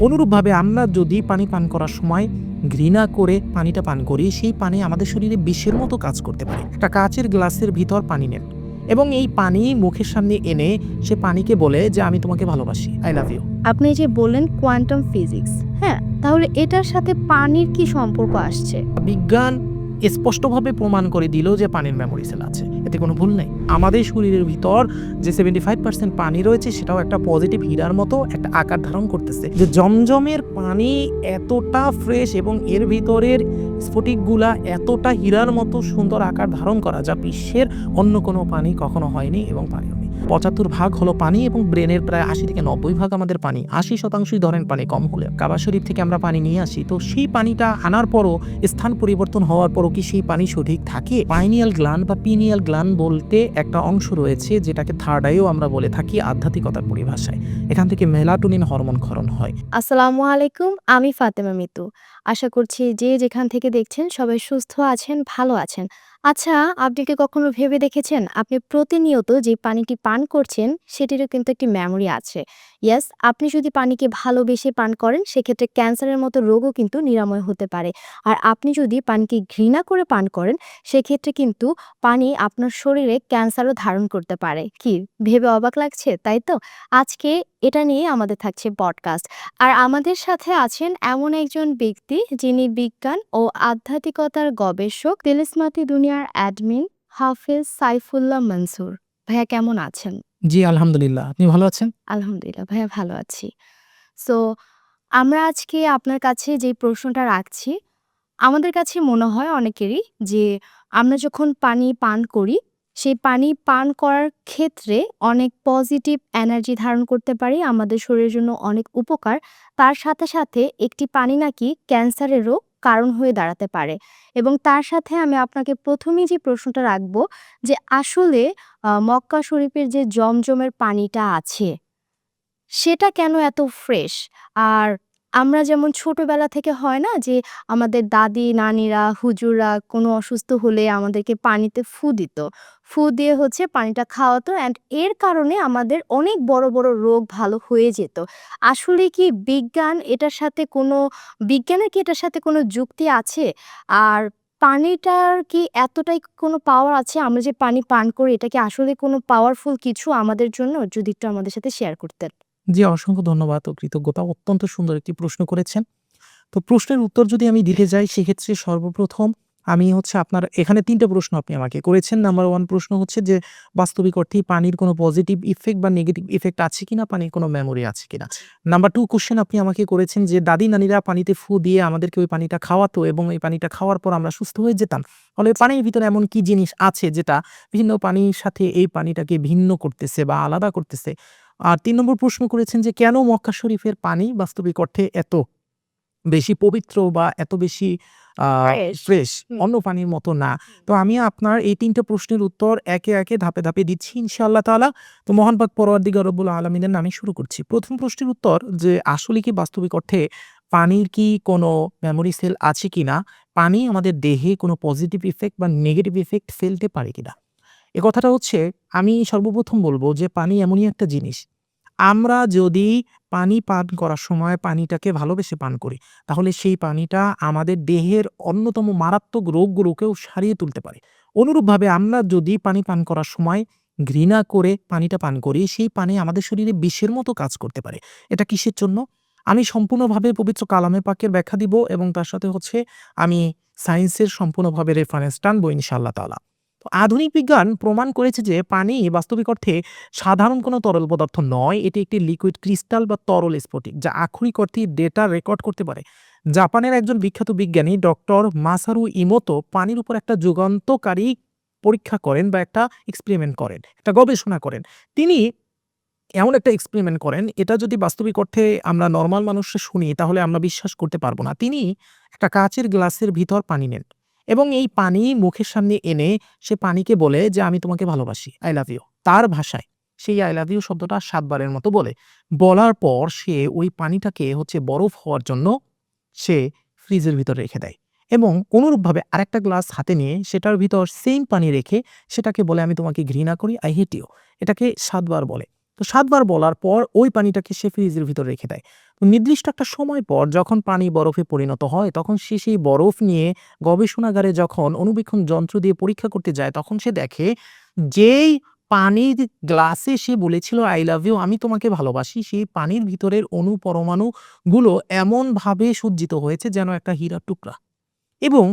অনুরূপভাবে আমরা যদি পানি পান করার সময় ঘৃণা করে পানিটা পান করি, সেই পানি আমাদের শরীরে বিষের মতো কাজ করতে পারে। একটা কাচের গ্লাসের ভিতর পানি নেন এবং এই পানি মুখের সামনে এনে সে পানিকে বলে যে আমি তোমাকে ভালোবাসি, আই লাভ ইউ। আপনি যে বললেন কোয়ান্টাম ফিজিক্স, হ্যাঁ, তাহলে এটার সাথে পানির কি সম্পর্ক আসছে? বিজ্ঞান স্পষ্টভাবে প্রমাণ করে দিল যে পানির মেমোরি সেল আছে, এতে কোনো ভুল নেই। আমাদের শরীরের ভিতর যে 75% পানি রয়েছে সেটাও একটা পজিটিভ হীরার মতো একটা আকার ধারণ করতেছে। যে জমজমের পানি এতটা ফ্রেশ এবং এর ভিতরের স্ফটিকগুলা এতটা হীরার মতো সুন্দর আকার ধারণ করা, যা বিশ্বের অন্য কোনো পানি কখনো হয়নি এবং পানিও নেই। 75% হলো পানি এবং ব্রেনের প্রায় 80-90% আমাদের পানি। 80%ই ধরেন পানি কম হলে কাবা শরীফ থেকে আমরা পানি নিয়ে আসি, তো সেই পানিটা আনার পরও স্থান পরিবর্তন হওয়ার পরও কি সেই পানি সঠিক থাকে? পাইনিয়াল গ্ল্যান্ড বা পিনিয়াল গ্ল্যান্ড বলতে একটা অংশ রয়েছে যেটাকে থার্ড আইও আমরা বলে থাকি আধ্যাত্মিকতার পরিভাষায়। এখান থেকে মেলাটোনিন হরমোন ক্ষরণ হয়। আসসালামু আলাইকুম, আমি ফাতেমা মিতু। আশা করছি যে যেখান থেকে দেখছেন সবাই সুস্থ আছেন, ভালো আছেন। আচ্ছা, আপনি কি কখনো ভেবে দেখেছেন আপনি প্রতিনিয়ত যে পানিটি পান করছেন সেটিরও কিন্তু একটি মেমোরি আছে। ইয়েস, আপনি যদি পানিকে ভালোবেসে পান করেন সেক্ষেত্রে ক্যান্সারের মতো রোগও কিন্তু নিরাময় হতে পারে। আর আপনি যদি পানিকে ঘৃণা করে পান করেন সেক্ষেত্রে কিন্তু পানি আপনার শরীরে ক্যান্সারও ধারণ করতে পারে। কি ভেবে অবাক লাগছে, তাই তো? আজকে এটা নিয়ে আমাদের থাকছে পডকাস্ট। আর আমাদের সাথে আছেন এমন একজন ব্যক্তি যিনি বিজ্ঞান ও আধ্যাত্মিকতার গবেষক, তিলিসমাতি দুনিয়ার অ্যাডমিন হাফেজ সাইফুল্লাহ মনসুর। ভাইয়া কেমন আছেন? জি আলহামদুলিল্লাহ। আপনি ভালো আছেন? আলহামদুলিল্লাহ ভাইয়া ভালো আছি। সো আমরা আজকে আপনার কাছে যে প্রশ্নটা রাখছি, আমাদের কাছে মনে হয় অনেকেরই যে আমরা যখন পানি পান করি, সেই পানি পান করার ক্ষেত্রে অনেক পজিটিভ এনার্জি ধারণ করতে পারি। আমাদের শরীরের জন্য অনেক উপকার। তার সাথে, সাথে একটি পানি নাকি ক্যান্সারেরও কারণ হয়ে দাঁড়াতে পারে। এবং তার সাথে আমি আপনাকে ১ম এই যে প্রশ্নটা রাখবো যে আসলে মক্কা শরীফের যে জমজমের পানিটা আছে সেটা কেন এত ফ্রেশ? আর আমরা যেমন ছোটবেলা থেকে হয় না যে আমাদের দাদি, নানিরা, হুজুররা কোনো অসুস্থ হলে আমাদেরকে পানিতে ফু দিত। ফু দিয়ে হচ্ছে পানিটা খাওয়াতো অ্যান্ড এর কারণে আমাদের অনেক বড়, বড় রোগ ভালো হয়ে যেত। আসলে কি বিজ্ঞানের কি এটার সাথে কোনো যুক্তি আছে? আর পানিটার কি এতটাই কোনো পাওয়ার আছে? আমরা যে পানি পান করি এটা কি আসলে কোনো পাওয়ারফুল কিছু আমাদের জন্য? যদি একটু আমাদের সাথে শেয়ার করতেন। জি অসংখ্য ধন্যবাদ ও কৃতজ্ঞতা। অত্যন্ত সুন্দর একটি প্রশ্ন করেছেন। তো প্রশ্নের উত্তর যদি আমি দিতে যাই সেক্ষেত্রে সর্বপ্রথম আমি হচ্ছে আপনার এখানে ৩ টা প্রশ্ন আপনি আমাকে করেছেন। নাম্বার 1 প্রশ্ন হচ্ছে যে বাস্তবিক অর্থেই পানির কোনো পজিটিভ ইফেক্ট বা নেগেটিভ ইফেক্ট আছে কিনা? পানির কোনো মেমোরি আছে কিনা? নাম্বার 2 কোয়েশ্চেন আপনি আমাকে করেছেন যে দাদি-নানিরা পানিতে ফু দিয়ে আমাদেরকে ওই পানিটা খাওয়াতো এবং এই পানিটা খাওয়ার পর আমরা সুস্থ হয়ে যেতাম। ফলে পানির ভিতরে এমন কি জিনিস আছে যেটা বিভিন্ন পানির সাথে এই পানিটাকে ভিন্ন করতেছে বা আলাদা করতেছে? আর ৩ নম্বর প্রশ্ন করেছেন যে কেন মক্কা শরীফের পানি বাস্তবিক অর্থে এত বেশি পবিত্র বা এত বেশি আ ফ্রেশ। ফ্রেশ, হুম, অন্য পানির মতো না। হুম। তো আমি আপনার এই ৩ টা প্রশ্নের উত্তর একে, একে ধাপে, ধাপে দিচ্ছি ইনশাআল্লাহ তাআলা। তো মহান পাক পরওয়ারদিগার রব্বুল আলামিনের নামে শুরু করছি। ১ম প্রশ্নের উত্তর যে আসলে কি বাস্তবিক অর্থে পানির কি কোনো মেমোরি সেল আছে কিনা? পানি আমাদের দেহে কোনো পজিটিভ ইফেক্ট বা নেগেটিভ ইফেক্ট ফেলতে পারে কিনা? এ কথাটা হচ্ছে আমি সর্বপ্রথম বলব যে পানি এমনই একটা জিনিস আমরা যদি পানি পান করার সময় পানিটাকে ভালোবেসে পান করি, তাহলে সেই পানিটা আমাদের দেহের অন্যতম মারাত্মক রোগগুলোকেও সারিয়ে তুলতে পারে। অনুরূপভাবে আমরা যদি পানি পান করার সময় ঘৃণা করে পানিটা পান করি, সেই পানি আমাদের শরীরে বিষের মতো কাজ করতে পারে। এটা কিসের জন্য? আমি সম্পূর্ণভাবে পবিত্র কালামে পাকের ব্যাখ্যা দিব এবং তার সাথে হচ্ছে আমি সায়েন্সের সম্পূর্ণভাবে রেফারেন্স টানবো ইনশাআল্লাহ তাআলা। তো আধুনিক বিজ্ঞান প্রমাণ করেছে যে পানি বাস্তবিক অর্থে সাধারণ কোনো তরল পদার্থ নয়। এটি একটি লিকুইড ক্রিস্টাল বা তরল স্ফটিক যা আক্ষরিক অর্থে ডেটা রেকর্ড করতে পারে। জাপানের একজন বিখ্যাত বিজ্ঞানী ডক্টর মাসারু ইমোতো পানির উপর একটা যুগান্তকারী পরীক্ষা করেন বা একটা এক্সপেরিমেন্ট করেন, একটা গবেষণা করেন। তিনি এমন একটা এক্সপেরিমেন্ট করেন, এটা যদি বাস্তবিক অর্থে আমরা নরমাল মানুষরা শুনি তাহলে আমরা বিশ্বাস করতে পারব না। তিনি একটা কাচের গ্লাসের ভিতর পানি নেন এবং এই পানি মুখের সামনে এনে সে পানিকে বলে যে, "আমি তোমাকে ভালোবাসি। I love you." তার ভাষায়। সেই আই লাভ ইউ শব্দটা ৭ বারের মতো বলে। বলার পর সে ওই পানিটাকে হচ্ছে বরফ হওয়ার জন্য সে ফ্রিজের ভিতর রেখে দেয় এবং অনুরূপভাবে আরেকটা গ্লাস হাতে নিয়ে সেটার ভিতর সেইম পানি রেখে সেটাকে বলে, "আমি তোমাকে ঘৃণা করি। I hate you." এটাকে ৭ বার বলে। তো ৭ বার বলার পর ওই পানিটাকে সে ফ্রিজের ভিতরে রেখে দেয়। তো নির্দিষ্ট একটা সময় পর যখন পানি বরফে পরিণত হয় তখন সে সেই বরফ নিয়ে গবেষণাগারে যখন অণুবীক্ষণ যন্ত্র দিয়ে পরীক্ষা করতে যায় তখন সে দেখে যেই পানির গ্লাসে সে বলেছিল "I love you" আমি তোমাকে ভালোবাসি, সেই পানির ভিতরের অণু পরমাণুগুলো এমনভাবে সজ্জিত হয়েছে যেন একটা হীরার টুকরা। এবং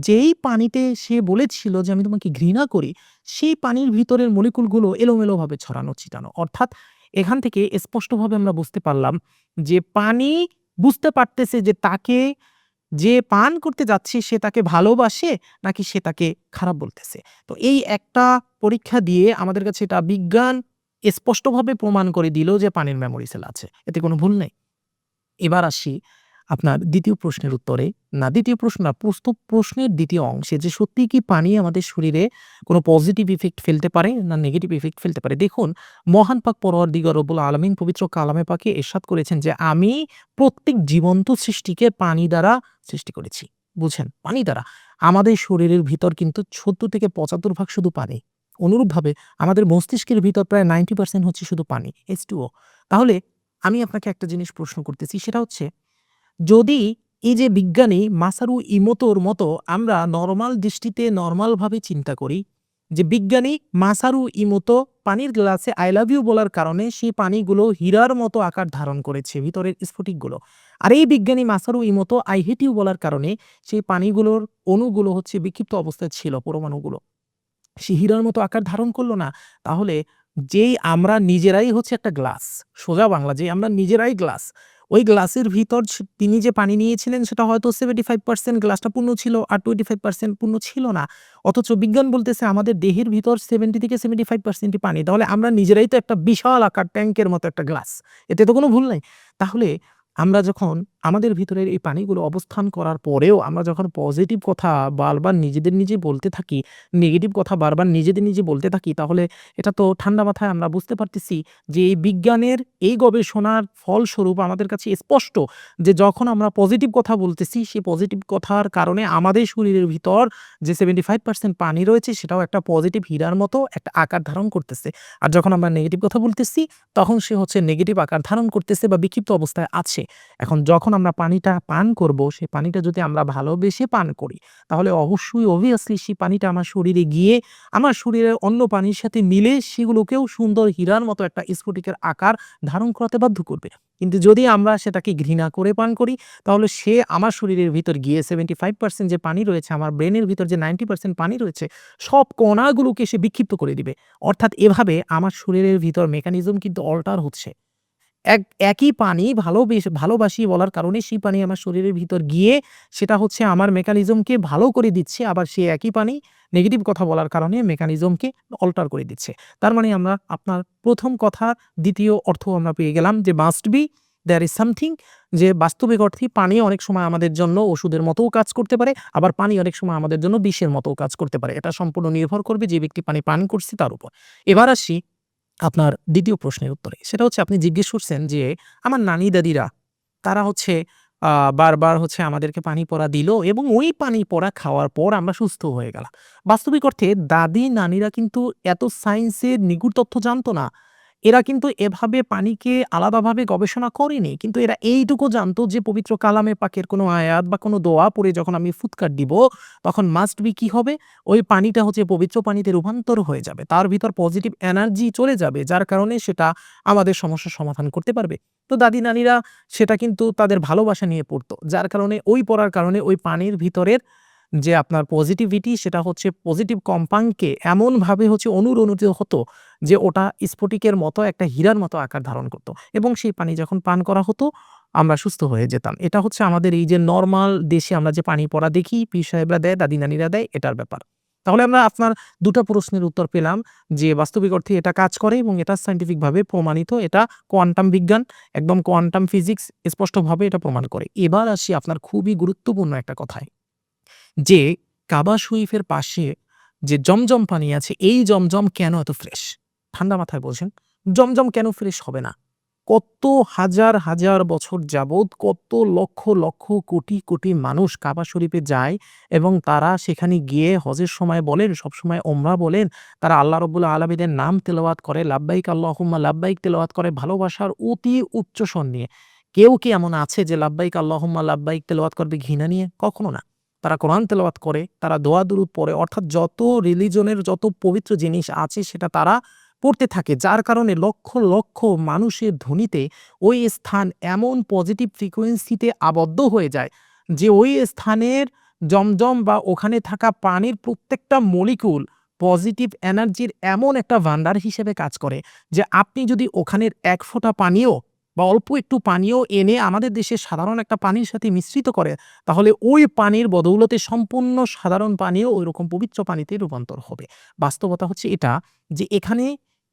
যেই পানিতে সে বলেছিল যে আমি তোমাকে ঘৃণা করি, সেই পানির ভিতরের মলিকুলগুলো এলোমেলোভাবে ছড়ানো ছিটানো। অর্থাৎ এখান থেকে স্পষ্টভাবে আমরা বুঝতে পারলাম যে পানি বুঝতে পারতেছে যে তাকে যে পান করতে যাচ্ছে সে তাকে ভালোবাসে নাকি সে তাকে খারাপ বলতেছে। তো এই একটা পরীক্ষা দিয়ে আমাদের কাছে এটা বিজ্ঞান স্পষ্টভাবে প্রমাণ করে দিল যে পানির মেমোরি সেল আছে। এতে কোনো ভুল নেই। এবার আসি আপনার ২য় প্রশ্নের উত্তরে। না ২য় প্রশ্ন না, প্রশ্নের ২য় অংশে যে সত্যিই কি পানি আমাদের শরীরে কোনো পজিটিভ ইফেক্ট ফেলতে পারে না নেগেটিভ ইফেক্ট ফেলতে পারে? দেখুন, মহান পাক পরওয়ারদিগার রব্বুল আলামিন পবিত্র কালামে পাকে ইরশাদ করেছেন যে, "আমি প্রত্যেক জীবন্ত সৃষ্টিকে পানি দ্বারা সৃষ্টি করেছি।" বুঝেন? পানি দ্বারা। আমাদের শরীরের ভিতর কিন্তু ৭০-৭৫% শুধু পানি। অনুরূপভাবে আমাদের মস্তিষ্কের ভিতর প্রায় 90% হচ্ছে শুধু পানি, H2O। তাহলে আমি আপনাকে একটা জিনিস প্রশ্ন করতেছি সেটা হচ্ছে, যদি এই যে বিজ্ঞানী মাসারু ইমোতোর মতো আমরা নরমাল দৃষ্টিতে নরমালভাবে চিন্তা করি যে বিজ্ঞানী মাসারু ইমোতো পানির গ্লাসে "I love you" বলার কারণে সেই পানিগুলো হীরার মতো আকার ধারণ করেছে ভিতরের স্ফটিকগুলো। আর এই বিজ্ঞানী মাসারু ইমোতো "I hate you" বলার কারণে সেই পানিগুলোর অণুগুলো হচ্ছে বিক্ষিপ্ত অবস্থায় ছিল, পরমাণুগুলো। সে হীরার মতো আকার ধারণ করলো না। তাহলে যেই আমরা নিজেরাই হচ্ছে একটা গ্লাস, সোজা বাংলা যে আমরা নিজেরাই গ্লাস। ওই গ্লাসের ভিতর তিনি যে পানি নিয়েছিলেন সেটা হয়তো 75% গ্লাসটা পূর্ণ ছিল আর 25% পূর্ণ ছিল না। অথচ বিজ্ঞান বলতেছে আমাদের দেহের ভিতর 70-75% ই পানি। তাহলে আমরা নিজেরাই তো একটা বিশাল আকার ট্যাংকের মতো একটা গ্লাস। এতে তো কোনো ভুল নাই। তাহলে আমরা যখন আমাদের ভিতরের এই পানিগুলো অবস্থান করার পরেও আমরা যখন পজিটিভ কথা বারবার নিজেদের নিজে বলতে থাকি, নেগেটিভ কথা বারবার নিজেদের নিজে বলতে থাকি, তাহলে এটা তো ঠান্ডা মাথায় আমরা বুঝতে পারতেছি যে এই বিজ্ঞানের এই গবেষণার ফলস্বরূপ আমাদের কাছে স্পষ্ট যে যখন আমরা পজিটিভ কথা বলতেছি সেই পজিটিভ কথার কারণে আমাদের শরীরের ভিতর যে 75% পানি রয়েছে সেটাও একটা পজিটিভ হীরার মতো একটা আকার ধারণ করতেছে। আর যখন আমরা নেগেটিভ কথা বলতেছি তখন সে হচ্ছে নেগেটিভ আকার ধারণ করতেছে বা বিক্ষিপ্ত অবস্থায় আছে। এখন যখন আমরা পানিটা পান করব, সেই পানিটা যদি আমরা ভালোবেসে পান করি, তাহলে অবশ্যই obviously সেই পানিটা আমার শরীরে গিয়ে আমার শরীরের অন্য পানির সাথে মিলে সেগুলোকেও সুন্দর হীরার মতো একটা স্ফটিকের আকার ধারণ করাতে বাধ্য করবে। কিন্তু যদি আমরা সেটাকে ঘৃণা করে পান করি, তাহলে সে আমার শরীরের ভিতর গিয়ে 75% যে পানি রয়েছে, আমার ব্রেনের ভিতর যে 90% পানি রয়েছে, সব কণাগুলোকে সে বিক্ষিপ্ত করে দিবে। অর্থাৎ এভাবে আমার শরীরের ভিতর মেকানিজম কিন্তু অল্টার হচ্ছে। একই পানি ভালোবাসি বলার কারণে সেই পানি আমার শরীরের ভিতর গিয়ে সেটা হচ্ছে আমার মেকানিজমকে ভালো করে দিচ্ছে। আবার সেই একই পানি নেগেটিভ কথা বলার কারণে মেকানিজমকে অল্টার করে দিচ্ছে। তার মানে আমরা আপনার ১ম কথার ২য় অর্থ আমরা পেয়ে গেলাম যে must be there is something, যে বাস্তবিক অর্থেই পানি অনেক সময় আমাদের জন্য ওষুধের মতোও কাজ করতে পারে। আবার পানি অনেক সময় আমাদের জন্য বিষের মতোও কাজ করতে পারে। এটা সম্পূর্ণ নির্ভর করবে যে ব্যক্তি পানি পান করছে তার উপর। এবার আসি আপনার ২য় প্রশ্নের উত্তরে। সেটা হচ্ছে আপনি জিজ্ঞেস করছেন যে, আমার নানি-দাদিরা তারা হচ্ছে বারবার হচ্ছে আমাদেরকে পানি পড়া দিল এবং ওই পানি পড়া খাওয়ার পর আমরা সুস্থ হয়ে গেলাম। বাস্তবিক অর্থে দাদি-নানিরা কিন্তু এত সায়েন্সের নিগূঢ় তথ্য জানতো না। এরা কিন্তু এভাবে পানিকে আলাদাভাবে গবেষণা করেনি। কিন্তু এরা এইটুকু জানতো যে পবিত্র কালামে পাকের কোনো আয়াত বা কোনো দোয়া পড়ে যখন আমি ফুৎকার দিব, তখন মাস্ট বি কি হবে? ওই পানিটা হচ্ছে পবিত্র পানিতে রূপান্তর হয়ে যাবে। তার ভিতর পজিটিভ এনার্জি চলে যাবে। যার কারণে সেটা আমাদের সমস্যার সমাধান করতে পারবে। তো দাদি-নানিরা সেটা কিন্তু তাদের ভালোবাসা নিয়ে পড়তো। যার কারণে ওই পড়ার কারণে ওই পানির ভিতরের যে আপনার পজিটিভিটি সেটা হচ্ছে পজিটিভ কম্পাঙ্ককে এমনভাবে হচ্ছে অনুরণিত হতো যে ওটা স্ফটিকের মতো একটা হীরার মতো আকার ধারণ করত। এবং সেই পানি যখন পান করা হতো আমরা সুস্থ হয়ে যেতাম। এটা হচ্ছে আমাদের এই যে নরমাল দেশে আমরা যে পানি পড়া দেখি, পীর সাহেবরা দেয়, দাদি-নানিরা দেয়, এটার ব্যাপার। তাহলে আমরা আপনার ২ টা প্রশ্নের উত্তর পেলাম যে বাস্তবিক অর্থে এটা কাজ করে এবং এটা সায়েন্টিফিক ভাবে প্রমাণিত। এটা কোয়ান্টাম বিজ্ঞান, একদম কোয়ান্টাম ফিজিক্স স্পষ্টভাবে এটা প্রমাণ করে। এবার আসি আপনার খুবই গুরুত্বপূর্ণ একটা কথায়। যে কাবা শরীফের পাশে যে জমজম পানি আছে, এই জমজম কেন এত ফ্রেশ? ঠান্ডা মাথায় বলছেন, জমজম কেন ফ্রেশ হবে না? কত হাজার, হাজার বছর যাবৎ কত লক্ষ, লক্ষ কোটি, কোটি মানুষ কাবা শরীফে যায় এবং তারা সেখানে গিয়ে হজের সময় বলেন, সবসময় ওমরা বলেন, তারা আল্লাহ রাব্বুল আলামিনের নাম তেলাওয়াত করে, লাব্বাইক আল্লাহুম্মা লাব্বাইক তেলাওয়াত করে ভালোবাসার অতি উচ্চ স্বর নিয়ে। কেউ কি এমন আছে যে লাব্বাইক আল্লাহুম্মা লাব্বাইক তেলাওয়াত করবে ঘৃণা নিয়ে? কখনো না। তারা কোরআন তেলাওয়াত করে, তারা দোয়া দুরূদ পড়ে, অর্থাৎ যত রিলিজনের যত পবিত্র জিনিস আছে সেটা তারা পড়তে থাকে। যার কারণে লক্ষ, লক্ষ মানুষের ধ্বনিতে ওই স্থান এমন পজিটিভ ফ্রিকোয়েন্সিতে আবদ্ধ হয়ে যায় যে ওই স্থানের জমজম বা ওখানে থাকা পানির প্রত্যেকটা মলিকুল পজিটিভ এনার্জির এমন একটা ভান্ডার হিসেবে কাজ করে যে আপনি যদি ওখানের এক ফোঁটা পানিও বা অল্প একটু পানিও এনে আমাদের দেশের সাধারণ একটা পানির সাথে মিশ্রিত করে, তাহলে ওই পানির বদৌলতে সম্পূর্ণ সাধারণ পানিও ওইরকম পবিত্র পানিতে রূপান্তর হবে। বাস্তবতা হচ্ছে এটা যে এখানে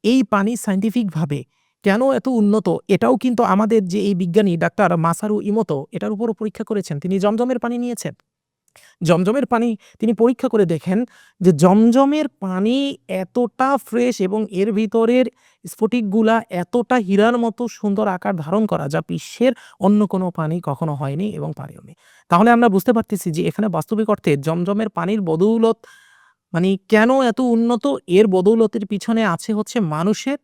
এই পানি সায়েন্টিফিকভাবে কেন এত উন্নত, এটাও কিন্তু আমাদের যে এই বিজ্ঞানী ডাক্তার মাসারু ইমোতো এটার উপরও পরীক্ষা করেছেন। তিনি জমজমের পানি নিয়েছেন। জমজমের পানি তিনি পরীক্ষা করে দেখেন যে জমজমের পানি এতটা ফ্রেশ এবং এর ভিতরের স্ফটিকগুলা এতটা হীরার মতো সুন্দর আকার ধারণ করা যা বিশ্বের অন্য কোনো পানি কখনো হয়নি এবং পারেওনি। তাহলে আমরা বুঝতে পারতেছি যে এখানে বাস্তবিক অর্থে জমজমের পানির বদৌলত কেন এত উন্নত, এর বদৌলতের পিছনে আছে হচ্ছে মানুষের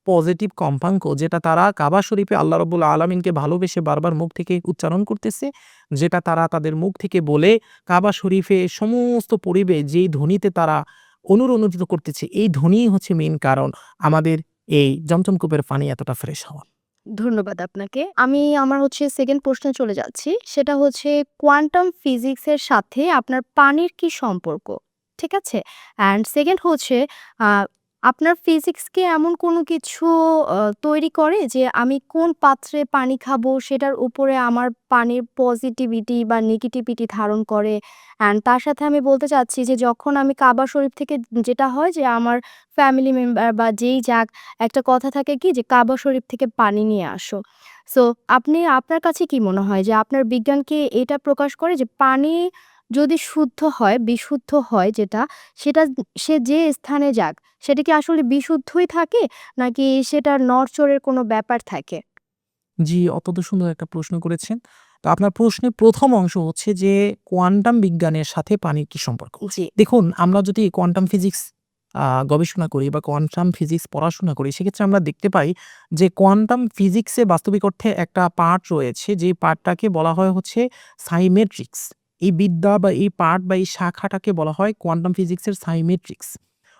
পজিটিভ কম্পাঙ্ক যেটা তারা কাবা শরীফে আল্লাহ রাব্বুল আলামিনকে ভালোবেসে বারবার মুখ থেকে উচ্চারণ করতেছে, যেটা তারা তাদের মুখ থেকে বলে কাবা শরীফে সমস্ত পরিবেশ যেই ধ্বনিতে তারা অনুরণিত করতেছে, এই ধ্বনিই হচ্ছে মেইন কারণ আমাদের এই জমজম কূপের পানি এতটা ফ্রেশ হওয়া। ধন্যবাদ আপনাকে। আমি আমার হচ্ছে 2nd প্রশ্নে চলে যাচ্ছি। সেটা হচ্ছে কোয়ান্টাম ফিজিক্স এর সাথে আপনার পানির কি সম্পর্ক? ঠিক আছে? অ্যান্ড 2nd হচ্ছে আ আপনার ফিজিক্স কি এমন কোনো কিছু তৈরি করে যে আমি কোন পাত্রে পানি খাবো সেটার উপরে আমার পানির পজিটিভিটি বা নেগেটিভিটি ধারণ করে? অ্যান্ড তার সাথে আমি বলতে চাচ্ছি যে যখন আমি কাবা শরীফ থেকে যেটা হয় যে আমার ফ্যামিলি মেম্বার বা যেই যাক একটা কথা থাকে কি যে কাবা শরীফ থেকে পানি নিয়ে আসো। সো আপনার কাছে কি মনে হয় যে আপনার বিজ্ঞান কি এটা প্রকাশ করে যে পানি যদি শুদ্ধ হয়, বিশুদ্ধ হয় যেটা, সেটা সে যে স্থানে যাক, সেটা কি আসলে বিশুদ্ধই থাকে? নাকি সেটার নড়চড়ের কোনো ব্যাপার থাকে? জি, অত্যন্ত সুন্দর একটা প্রশ্ন করেছেন। তো আপনার প্রশ্নের ১ম অংশ হচ্ছে যে কোয়ান্টাম বিজ্ঞানের সাথে পানির কি সম্পর্ক? জি, দেখুন, আমরা যদি কোয়ান্টাম ফিজিক্স গবেষণা করি বা কোয়ান্টাম ফিজিক্স পড়াশোনা করি, সেক্ষেত্রে আমরা দেখতে পাই যে কোয়ান্টাম ফিজিক্সে বাস্তবিক অর্থে একটা পার্ট রয়েছে, যেই পার্টটাকে বলা হয় হচ্ছে সাইমেট্রিক্স। এই বিদ্যা বা এই পার্ট বা এই শাখাটাকে বলা হয় কোয়ান্টাম ফিজিক্সের সাইমেট্রিক্স।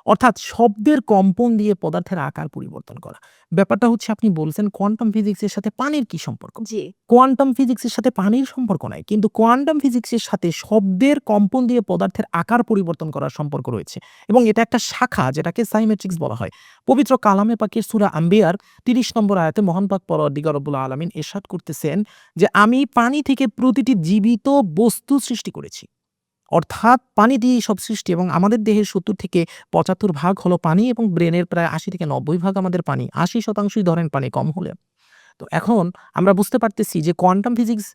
অর্থাৎ শব্দের কম্পন দিয়ে পদার্থের আকার পরিবর্তন করা। ব্যাপারটা হচ্ছে আপনি বলছেন কোয়ান্টাম ফিজিক্সের সাথে পানির কি সম্পর্ক? জি। কোয়ান্টাম ফিজিক্সের সাথে পানির সম্পর্ক নাই। কিন্তু কোয়ান্টাম ফিজিক্সের সাথে শব্দের কম্পন দিয়ে পদার্থের আকার পরিবর্তন করার সম্পর্ক রয়েছে। এবং এটা একটা শাখা যেটাকে সাইমেট্রিক্স বলা হয়। পবিত্র কালামে পাকের সূরা আম্বিয়ার ৩০ নম্বর আয়াতে মহান পাক পরওয়ারদিগার রব্বুল আলামিন ইরশাদ করতেছেন যে, "আমি পানি থেকে প্রতিটি জীবিত বস্তু সৃষ্টি করেছি।" অর্থাৎ পানি দিয়েই সব সৃষ্টি এবং আমাদের দেহের ৭০ থেকে ৭৫ ভাগ হলো পানি এবং ব্রেনের প্রায় ৮০ থেকে ৯০ ভাগ আমাদের পানি। ৮০% ধরেন পানি কম হলে। তো এখন আমরা বুঝতে পারতেছি যে কোয়ান্টাম ফিজিক্স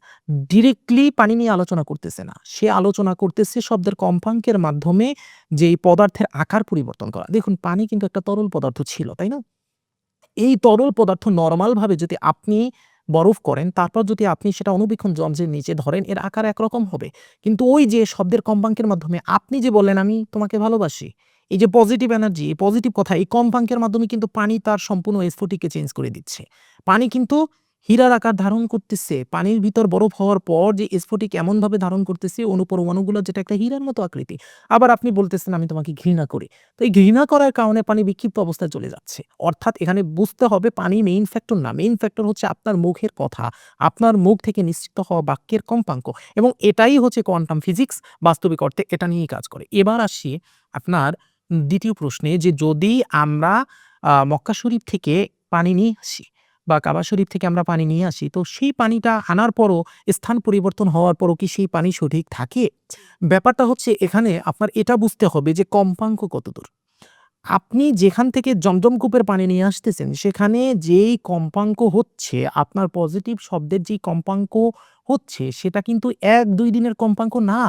ডিরেক্টলি পানি নিয়ে আলোচনা করতেছে না। সে আলোচনা করতেছে শব্দের কম্পাঙ্কের মাধ্যমে যেই পদার্থের আকার পরিবর্তন করা। দেখুন, পানি কিন্তু একটা তরল পদার্থ ছিল, তাই না? এই তরল পদার্থ নরমালভাবে যদি আপনি বরফ করেন, তারপর যদি আপনি সেটা অণুবীক্ষণ যন্ত্রের নিচে ধরেন, এর আকার একরকম হবে। কিন্তু ওই যে শব্দের কম্পাঙ্কের মাধ্যমে আপনি যে বললেন, "আমি তোমাকে ভালোবাসি।" এই যে পজিটিভ এনার্জি, এই পজিটিভ কথা, এই কম্পাঙ্কের মাধ্যমে কিন্তু পানি তার সম্পূর্ণ স্ফটিককে চেঞ্জ করে দিচ্ছে। পানি কিন্তু হীরার আকার ধারণ করতেছে। পানির ভিতর বরফ হওয়ার পর যে স্ফটিক এমনভাবে ধারণ করতেছে অণু-পরমাণুগুলো, যেটা একটা হীরার মতো আকৃতি। আবার আপনি বলতেছেন, "আমি তোমাকে ঘৃণা করি।" তো এই ঘৃণা করার কারণে পানি বিক্ষিপ্ত অবস্থায় চলে যাচ্ছে। অর্থাৎ এখানে বুঝতে হবে পানি মেইন ফ্যাক্টর না। মেইন ফ্যাক্টর হচ্ছে আপনার মুখের কথা, আপনার মুখ থেকে নিঃসৃত হওয়া বাক্যের কম্পাঙ্ক এবং এটাই হচ্ছে কোয়ান্টাম ফিজিক্স বাস্তবিক অর্থে এটা নিয়েই কাজ করে। এবার আসি আপনার ২য় প্রশ্নে যে যদি আমরা মক্কা শরীফ থেকে পানি নিয়ে আসি বা কাবা শরীফ থেকে আমরা পানি নিয়ে আসি, তো সেই পানিটা আনার পরও স্থান পরিবর্তন হওয়ার পরও কি সেই পানি সঠিক থাকে? ব্যাপারটা হচ্ছে এখানে আপনার এটা বুঝতে হবে যে কম্পাঙ্ক কতদূর। আপনি যেখান থেকে জমজম কূপের পানি নিয়ে আসতেছেন, সেখানে যেই কম্পাঙ্ক হচ্ছে, আপনার পজিটিভ শব্দের যেই কম্পাঙ্ক হচ্ছে, সেটা কিন্তু ১-২ দিনের কম্পাঙ্ক না।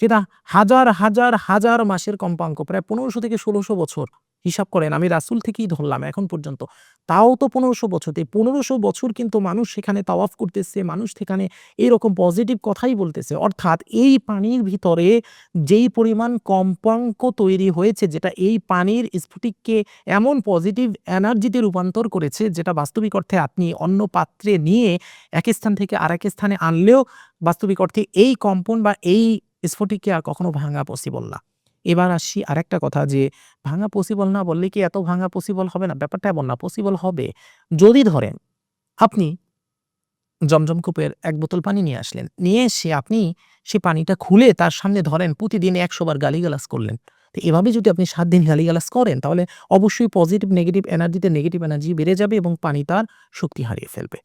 সেটা হাজার, হাজার, হাজার মাসের কম্পাঙ্ক। প্রায় ১৫০০ থেকে ১৬০০ বছর। হিসাব করেন আমি রাসূল থেকেই ধরলাম এখন পর্যন্ত। তাও তো ১৫০০ বছর। এই ১৫০০ বছর কিন্তু মানুষ সেখানে তাওয়াফ করতেছে, মানুষ সেখানে এরকম পজিটিভ কথাই বলতেছে। অর্থাৎ এই পানির ভিতরে যেই পরিমাণ কম্পাঙ্ক তৈরি হয়েছে যেটা এই পানির স্ফটিককে এমন পজিটিভ এনার্জিতে রূপান্তর করেছে যেটা বাস্তবিক অর্থে আপনি অন্য পাত্রে নিয়ে এক স্থান থেকে আরেক স্থানে আনলেও বাস্তবিক অর্থে এই কম্পন বা এই স্ফটিককে আর কখনো ভাঙা পসিবল না। এবার আসছি আরেকটা কথা যে ভাঙা পসিবল না বললে কি এত ভাঙা পসিবল হবে না? ব্যাপারটা এমন না, পসিবল হবে। যদি ধরেন আপনি জমজম কূপের ১ বোতল পানি নিয়ে আসলেন। নিয়ে এসে আপনি সে পানিটা খুলে তার সামনে ধরেন প্রতিদিন ১০০ বার গালিগালাজ করলেন। তো এভাবে যদি আপনি ৭ দিন গালিগালাজ করেন তাহলে অবশ্যই পজিটিভ নেগেটিভ এনার্জিতে নেগেটিভ এনার্জি বেড়ে যাবে এবং পানি তার শক্তি হারিয়ে ফেলবে।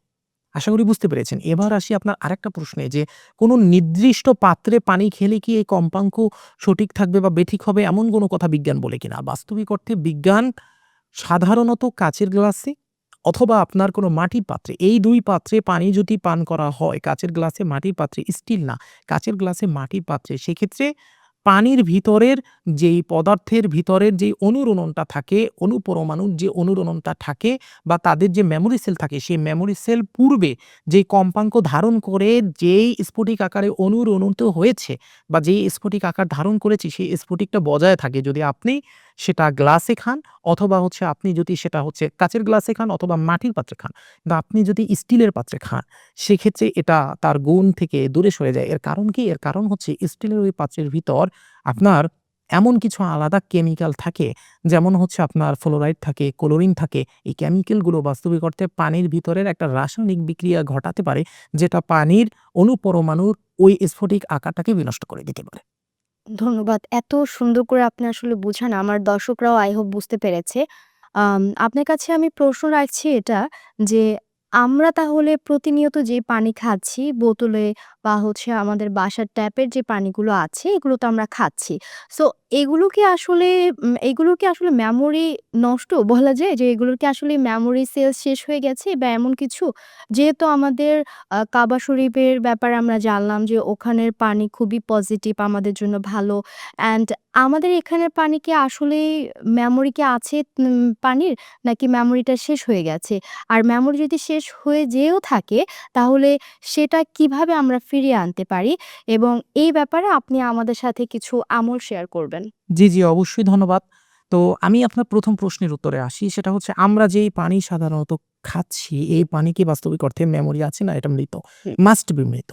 আশা করি বুঝতে পেরেছেন। এবার আসি আপনার আরেকটা প্রশ্নে যে কোন নির্দিষ্ট পাত্রে পানি খেলে কি এই কম্পাঙ্ক সঠিক থাকবে বা বেঠিক হবে এমন কোন কথা বিজ্ঞান বলে কিনা? বাস্তবিক অর্থে বিজ্ঞান সাধারণত কাচের গ্লাসে অথবা আপনার কোনো মাটির পাত্রে এই ২ পাত্রে পানি যদি পান করা হয়, কাচের গ্লাসে, মাটির পাত্রে, স্টিল না, কাচের গ্লাসে, মাটির পাত্রে, সেক্ষেত্রে পানির ভিতরের যেই পদার্থের ভিতরের যেই অনুরণনটা থাকে, অণুপরমাণুর যে অনুরণনটা থাকে বা তাদের যে মেমোরি সেল থাকে, সেই মেমোরি সেল পূর্বে যেই কম্পাঙ্ক ধারণ করে যেই স্ফটিক আকারে অনুরণিত হয়েছে বা যেই স্ফটিক আকার ধারণ করেছে, সেই স্ফটিকটা বজায় থাকে যদি আপনি সেটা গ্লাসে খান অথবা হচ্ছে আপনি যদি সেটা হচ্ছে কাচের গ্লাসে খান অথবা মাটির পাত্রে খান। কিন্তু আপনি যদি স্টিলের পাত্রে খান, সেক্ষেত্রে এটা তার গুণ থেকে দূরে সরে যায়। এর কারণ কি? এর কারণ হচ্ছে স্টিলের ওই পাত্রের ভিতর আপনার এমন কিছু আলাদা কেমিক্যাল থাকে, যেমন হচ্ছে আপনার ফ্লোরাইড থাকে, ক্লোরিন থাকে। এই কেমিক্যালগুলো বাস্তবিক অর্থে পানির ভিতরের একটা রাসায়নিক বিক্রিয়া ঘটাতে পারে, যেটা পানির অণুপরমাণুর ওই স্ফটিক আকারটাকে বিনষ্ট করে দিতে পারে। ধন্যবাদ। এত সুন্দর করে আপনি আসলে বুঝান, আমার দর্শকরাও I hope বুঝতে পেরেছে। আপনার কাছে আমি প্রশ্ন রাখছি এটা যে, আমরা তাহলে প্রতিনিয়ত যে পানি খাচ্ছি বোতলে বা হচ্ছে আমাদের বাসার ট্যাপের যে পানিগুলো আছে, এগুলো তো আমরা খাচ্ছি। সো এগুলোর কি আসলে মেমোরি নষ্ট বলা যায়? যে এগুলোর কি আসলে মেমোরি সেল শেষ হয়ে গেছে বা এমন কিছু? যেহেতু আমাদের কাবা শরীফের ব্যাপারে আমরা জানলাম যে ওখানের পানি খুবই পজিটিভ, আমাদের জন্য ভালো। অ্যান্ড আমাদের এখানের পানি কি আসলেই মেমোরি কি আছে পানির? নাকি মেমোরিটা শেষ হয়ে গেছে? আর মেমোরি যদি শেষ হয়ে যেয়েও থাকে, তাহলে সেটা কিভাবে আমরা ফিরিয়ে আনতে পারি? এবং এই ব্যাপারে আপনি আমাদের সাথে কিছু আমল শেয়ার করবেন। জি, জি, অবশ্যই ধন্যবাদ। তো আমি আপনার ১ম প্রশ্নের উত্তরে আসি। সেটা হচ্ছে আমরা যেই পানি সাধারণত খাচ্ছি, এই পানি কি বাস্তবিক অর্থে মেমোরি আছে? না, এটা মৃত। হুম। মাস্ট বি মৃত।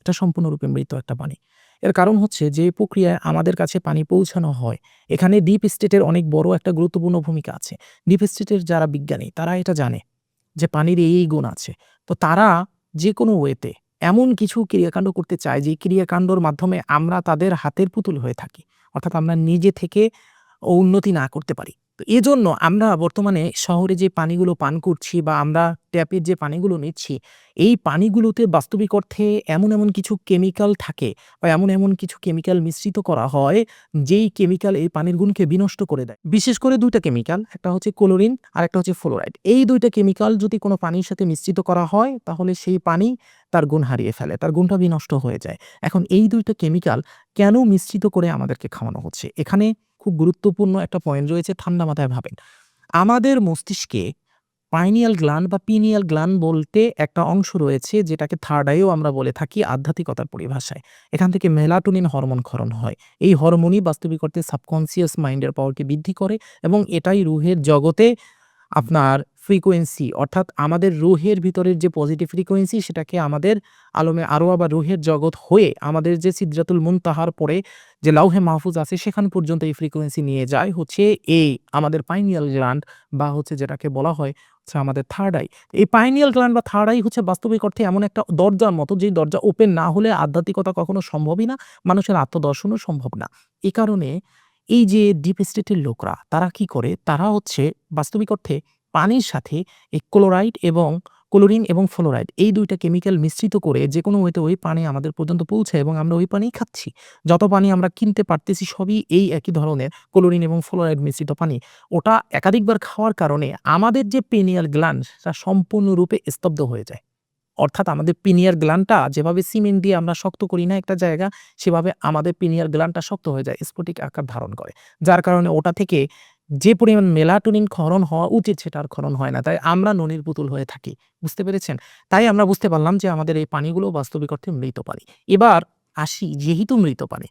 এটা সম্পূর্ণরূপে মৃত একটা পানি। এর কারণ হচ্ছে যে প্রক্রিয়ায় আমাদের কাছে পানি পৌঁছানো হয়, এখানে ডিপ স্টেটের অনেক বড় একটা গুরুত্বপূর্ণ ভূমিকা আছে। ডিপ স্টেটের যারা বিজ্ঞানী তারা এটা জানে যে পানির এই গুণ আছে। তো তারা যেকোনো ওয়েতে এমন কিছু ক্রিয়াকাণ্ড করতে চায় যে ক্রিয়াকাণ্ডর মাধ্যমে আমরা তাদের হাতের পুতুল হয়ে থাকি। অর্থাৎ আমরা নিজে থেকে উন্নতি না করতে পারি। তো এজন্য আমরা বর্তমানে শহরে যে পানিগুলো পান করছি বা আমরা ট্যাপের যে পানিগুলো নিচ্ছি, এই পানিগুলোতে বাস্তবিক অর্থে এমন কিছু কেমিক্যাল থাকে বা এমন কিছু কেমিক্যাল মিশ্রিত করা হয়, যেই কেমিক্যাল এই পানির গুণকে বিনষ্ট করে দেয়। বিশেষ করে ২ টা কেমিক্যাল, একটা হচ্ছে ক্লোরিন আরেকটা হচ্ছে ফ্লোরাইড। এই ২ টা কেমিক্যাল যদি কোনো পানির সাথে মিশ্রিত করা হয়, তাহলে সেই পানি তার গুণ হারিয়ে ফেলে। তার গুণটা বিনষ্ট হয়ে যায়। এখন এই ২ টা কেমিক্যাল কেন মিশ্রিত করে আমাদেরকে খাওয়ানো হচ্ছে? এখানে খুব গুরুত্বপূর্ণ একটা পয়েন্ট রয়েছে, ঠান্ডা মাথায় ভাবেন। আমাদের মস্তিষ্কে পাইনিয়াল গ্ল্যান্ড বা পিনিয়াল গ্ল্যান্ড বলতে একটা অংশ রয়েছে যেটাকে থার্ড আইও আমরা বলে থাকি আধ্যাত্মিকতার পরিভাষায়। এখান থেকে মেলাটোনিন হরমোন ক্ষরণ হয়। এই হরমোনই বাস্তবিক অর্থে সাবকনসিয়াস মাইন্ডের পাওয়ারকে বৃদ্ধি করে এবং এটাই রুহের জগতে আপনার ফ্রিকোয়েন্সি অর্থাৎ আমাদের রুহের ভিতরের যে পজিটিভ ফ্রিকোয়েন্সি সেটাকে আমাদের আলমে আরওয়া বা রুহের জগৎ হয়ে আমাদের যে সিদরাতুল মুনতাহার পরে যে লাউহে মাহফুজ আছে সেখান পর্যন্ত এই ফ্রিকোয়েন্সি নিয়ে যায় হচ্ছে এই আমাদের পাইনিয়াল গ্ল্যান্ড বা হচ্ছে যেটাকে বলা হয় হচ্ছে আমাদের থার্ড আই। এই পাইনিয়াল গ্ল্যান্ড বা থার্ড আই হচ্ছে বাস্তবিক অর্থে এমন একটা দরজার মতো, যেই দরজা ওপেন না হলে আধ্যাত্মিকতা কখনো সম্ভবই না, মানুষের আত্মদর্শনও সম্ভব না। এ কারণে এই যে ডিপ স্টেটের লোকরা তারা কি করে? তারা হচ্ছে বাস্তবিক অর্থে পানির সাথে এই ক্লোরাইড এবং ক্লোরিন এবং ফ্লোরাইড এই ২ টা কেমিক্যাল মিশ্রিত করে যেকোনো ওয়েতে ওই পানি আমাদের পর্যন্ত পৌঁছায় এবং আমরা ওই পানিই খাচ্ছি। যত পানি আমরা কিনতে পারতেছি সবই এই একই ধরনের ক্লোরিন এবং ফ্লোরাইড মিশ্রিত পানি। ওটা একাধিকবার খাওয়ার কারণে আমাদের যে পিনিয়াল গ্ল্যান্ড তা সম্পূর্ণরূপে স্তব্ধ হয়ে যায়। অর্থাৎ আমাদের পিনিয়াল গ্ল্যান্ডটা যেভাবে সিমেন্ট দিয়ে আমরা শক্ত করি না একটা জায়গা, সেভাবে আমাদের পিনিয়াল গ্ল্যান্ডটা শক্ত হয়ে যায়, স্ফটিক আকার ধারণ করে। যার কারণে ওটা থেকে যে পরিমাণ মেলাটোনিন ক্ষরণ হওয়া উচিত সেটা আর ক্ষরণ হয় না। তাই আমরা ননির পুতুল হয়ে থাকি। বুঝতে পেরেছেন? তাই আমরা বুঝতে পারলাম যে আমাদের এই পানিগুলো বাস্তবিক অর্থে মৃত পানি। এবার আসি, যেহেতু মৃত পানি,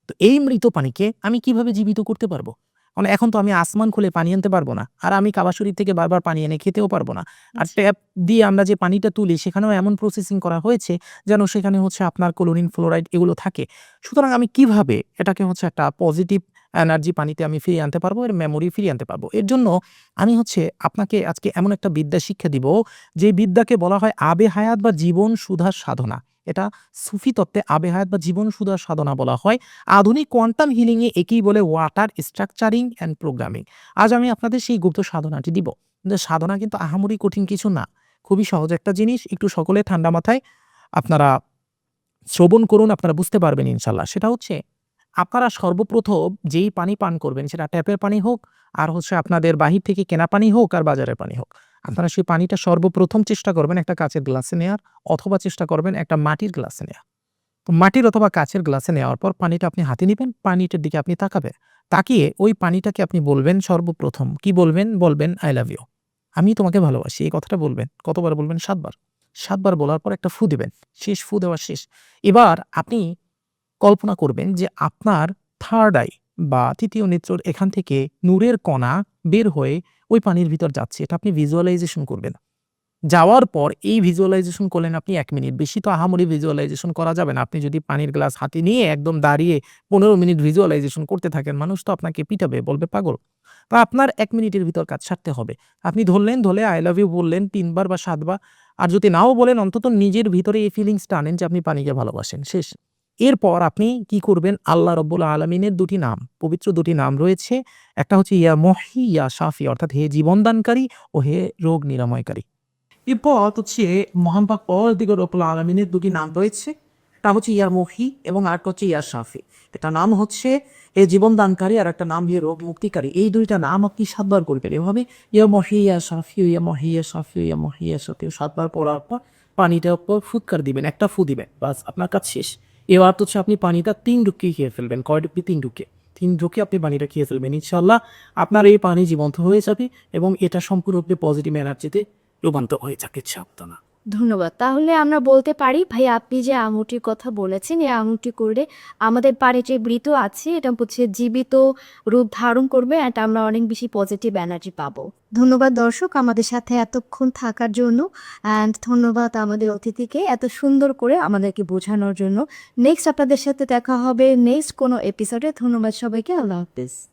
তো এই মৃত পানিকে আমি কিভাবে জীবিত করতে পারবো? মানে এখন তো আমি আসমান খুলে পানি আনতে পারবো না। আর আমি কাবা শরীফ থেকে বারবার পানি এনে খেতেও পারবো না। আর জি। ট্যাপ দিয়ে আমরা যে পানিটা তুলি সেখানেও এমন প্রসেসিং করা হয়েছে যেন সেখানে হচ্ছে আপনার ক্লোরিন, ফ্লোরাইড এগুলো থাকে। সুতরাং আমি কিভাবে এটাকে হচ্ছে একটা পজিটিভ এনার্জি পানিতে আমি ফিরিয়ে আনতে পারবো, এর মেমোরি ফিরিয়ে আনতে পারবো? এর জন্য আমি হচ্ছে আপনাকে আজকে এমন একটা বিদ্যা শিক্ষা দিব, যে বিদ্যাকে বলা হয় আবে হায়াত বা জীবন সুধার সাধনা। এটা সুফি তত্ত্বে আবে হায়াত বা জীবন সুধার সাধনা বলা হয়। আধুনিক কোয়ান্টাম হিলিং এ একেই বলে ওয়াটার স্ট্রাকচারিং অ্যান্ড প্রোগ্রামিং। আজ আমি আপনাদের সেই গুপ্ত সাধনাটি দিব। কিন্তু সাধনা কিন্তু আহামরি কঠিন কিছু না। খুবই সহজ একটা জিনিস। একটু সকলে ঠান্ডা মাথায় আপনারা শ্রবণ করুন, আপনারা বুঝতে পারবেন ইনশাআল্লাহ। সেটা হচ্ছে, আপনারা সর্বপ্রথম যেই পানি পান করবেন সেটা ট্যাপের পানি হোক, আর হচ্ছে আপনাদের বাহির থেকে কেনা পানি হোক, আর বাজারের পানি হোক। আপনারা সেই পানিটা সর্বপ্রথম চেষ্টা করবেন একটা কাঁচের গ্লাসে নেয়ার, অথবা চেষ্টা করবেন একটা মাটির গ্লাসে নেয়া। তো মাটির অথবা কাঁচের গ্লাসে নেওয়ার পর পানিটা আপনি হাতে নিবেন, পানিটার দিকে আপনি তাকাবেন। তাকিয়ে ওই পানিটাকে আপনি বলবেন সর্বপ্রথম, কি বলবেন? বলবেন, "I love you" আমি তোমাকে ভালোবাসি। এই কথাটা বলবেন। কতবার বলবেন? ৭ বার। ৭ বার বলার পর একটা ফু দিবেন। শেষ, ফু দেওয়া শেষ। এবার আপনি কল্পনা করবেন যে আপনার থার্ড আই বা ৩য় নেত্রর এখান থেকে নূরের কণা বের হয়ে ওই পানির ভিতর যাচ্ছে। এটা আপনি ভিজুয়ালাইজেশন করবেন। যাওয়ার পর এই ভিজুয়ালাইজেশন করলেন আপনি ১ মিনিট। বেশি তো আহামরি ভিজুয়ালাইজেশন করা যাবে না। আপনি যদি পানির গ্লাস হাতে নিয়ে একদম দাঁড়িয়ে ১৫ মিনিট ভিজুয়ালাইজেশন করতে থাকেন, মানুষ তো আপনাকে পিটাবে, বলবে পাগল। তো আপনার ১ মিনিটের ভিতর কাজ সারতে হবে। আপনি ধরলেন, ধরে I love you বললেন ৩ বার বা ৭ বার। আর যদি নাও বলেন, অন্তত নিজের ভিতরে এই ফিলিংসটা আনেন যে আপনি পানিকে ভালোবাসেন। শেষ। এরপর আপনি কি করবেন? আল্লাহ রাব্বুল আলামিনের ২ টি নাম, পবিত্র ২ টি নাম রয়েছে। একটা হচ্ছে ইয়া মুহয়ি ইয়া শাফি, অর্থাৎ হে জীবনদানকারী ও হে রোগ নিরাময়কারী। এরপর হচ্ছে মহান পাক পরদিগর রব্বুল আলামিনের ২ টি নাম রয়েছে। একটা হচ্ছে ইয়া মুহয়ি এবং আরেকটা হচ্ছে ইয়া শাফি। একটা নাম হচ্ছে এ জীবন দানকারী, আর একটা নাম হে রোগ মুক্তিকারী। এই ২ টা নাম আপনি ৭ বার করবেন। এভাবে ইয়া মুহয়ি ইয়া শাফি, ইয়া মুহয়ি ইয়া শাফি, ইয়া মুহয়ি ইয়া শাফি ৭ বার পড়ার পর পানিটার উপর ফুৎকার দিবেন। একটা ফু দিবেন। বাস আপনার কাজ শেষ। এবার হচ্ছে আপনি পানিটা ৩ ডুবকি খেয়ে ফেলবেন। কয় ডুবকি? ৩ ডুবকি। ৩ ঢুকে আপনি পানিটা খেয়ে ফেলবেন। ইনশাআল্লাহ আপনার এই পানি জীবন্ত হয়ে যাবে এবং এটা সম্পূর্ণরূপে পজিটিভ এনার্জিতে রূপান্তর হয়ে যাকে চাপতো না। ধন্যবাদ। তাহলে আমরা বলতে পারি ভাই আপনি যে আমুটির কথা বলেছেন, এই আমুটি করলে আমাদের পাড়ে যে মৃত আছে এটা হচ্ছে জীবিত রূপ ধারণ করবে অ্যান্ড আমরা অনেক বেশি পজিটিভ এনার্জি পাবো। ধন্যবাদ দর্শক আমাদের সাথে এতক্ষণ থাকার জন্য অ্যান্ড ধন্যবাদ আমাদের অতিথিকে এত সুন্দর করে আমাদেরকে বোঝানোর জন্য। নেক্সট আপনাদের সাথে দেখা হবে নেক্সট কোনো এপিসোডে। ধন্যবাদ সবাইকে। আল্লাহ হাফেজ।